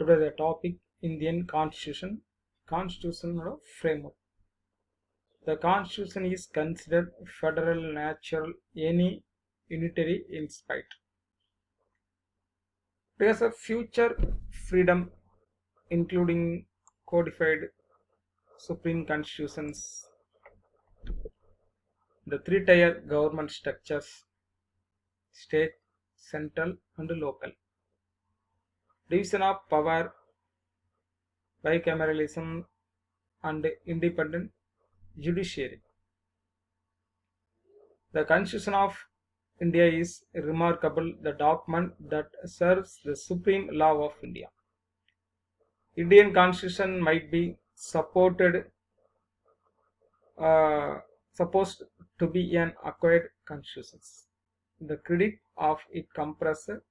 Today the topic Indian Constitutional framework. The Constitution is considered federal, natural, any unitary in spite. There is a future freedom including codified supreme constitutions, the three-tier government structures, state, central and local, division of power, bicameralism and independent judiciary. The Constitution of India is remarkable, the document that serves the supreme law of India. Indian Constitution might be supported supposed to be an acquired constitution. The credit of its composer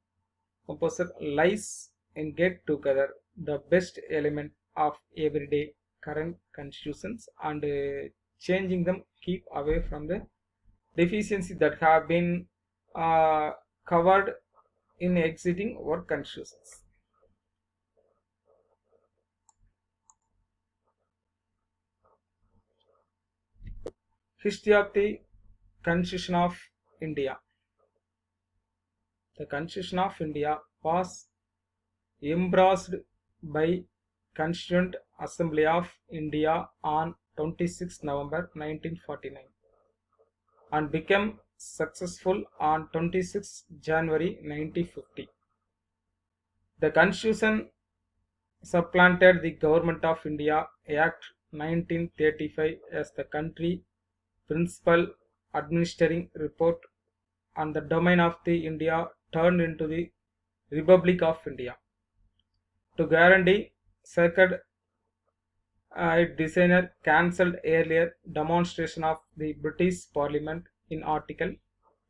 lies in get together the best element of everyday current constitutions and changing them, keep away from the deficiencies that have been covered in existing work constitutions. History of the Constitution of India. The Constitution of India was embraced by Constituent Assembly of India on 26 November 1949 and became successful on 26 January 1950. The Constitution supplanted the Government of India Act 1935 as the country principal administering report on the domain of the India turned into the Republic of India. To guarantee sacred designer cancelled earlier demonstration of the British Parliament in Article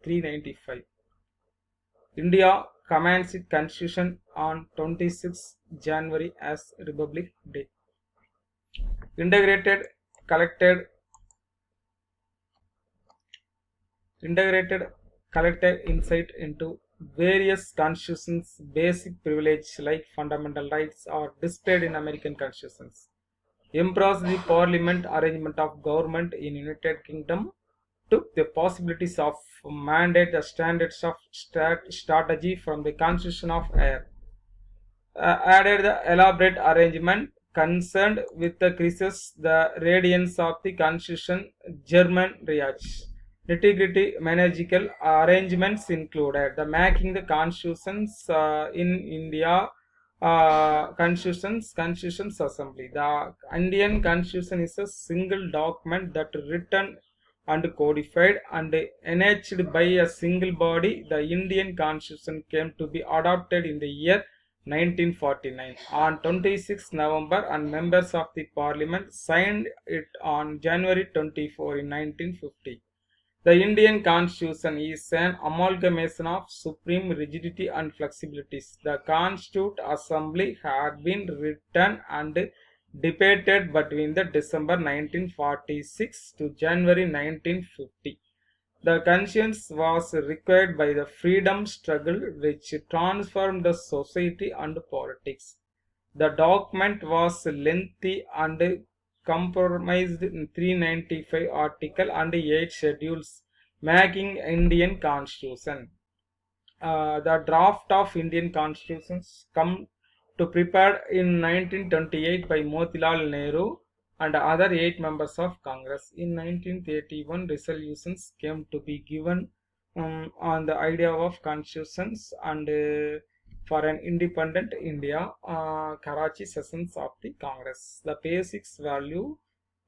395. India commands its constitution on 26 January as Republic Day. Integrated collected insight into various constitutions. Basic privileges like fundamental rights are displayed in American constitutions. Embraced the parliament arrangement of government in United Kingdom. Took the possibilities of mandate the standards of strategy from the Constitution of Air. Added the elaborate arrangement concerned with the creases, the radiance of the Constitution, German Reich. Nitty-gritty managerial arrangements included the making the constitutions in India Constitutions Assembly. The Indian Constitution is a single document that written and codified and enacted by a single body. The Indian Constitution came to be adopted in the year 1949 on 26 November and members of the Parliament signed it on January 24 in 1950. The Indian Constitution is an amalgamation of supreme rigidity and flexibilities. The Constituent Assembly had been written and debated between the December 1946 to January 1950. The conscience was required by the freedom struggle which transformed the society and politics. The document was lengthy and compromised in 395 article and 8 schedules, making Indian Constitution. The draft of Indian Constitutions come to prepared in 1928 by Motilal Nehru and other 8 members of Congress. In 1931, resolutions came to be given on the idea of constitutions and for an independent India, Karachi sessions of the Congress. The basics value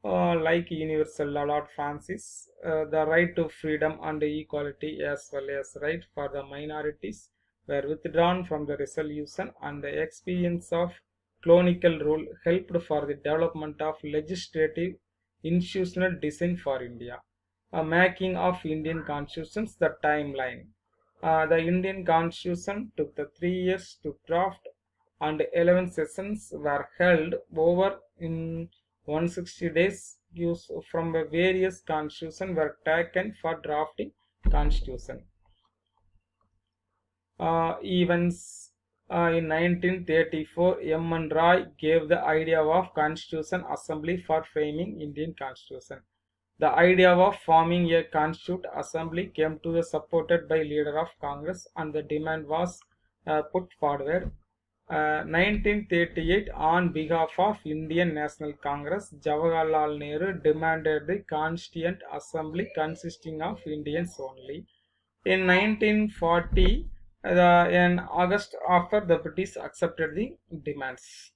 like universal law fancies, the right to freedom and equality as well as right for the minorities were withdrawn from the resolution, and the experience of colonial rule helped for the development of legislative institutional design for India. Making of Indian constitutions, the timeline. The Indian Constitution took the 3 years to draft and 11 sessions were held over in 160 days. Views from the various constitutions were taken for drafting constitution. Events In 1934, M. N. Roy gave the idea of Constituent Assembly for framing Indian Constitution. The idea of forming a Constituent Assembly came to be supported by leader of Congress, and the demand was put forward. 1938, on behalf of Indian National Congress, Jawaharlal Nehru demanded the Constituent Assembly consisting of Indians only. In 1940, in August, after the British accepted the demands.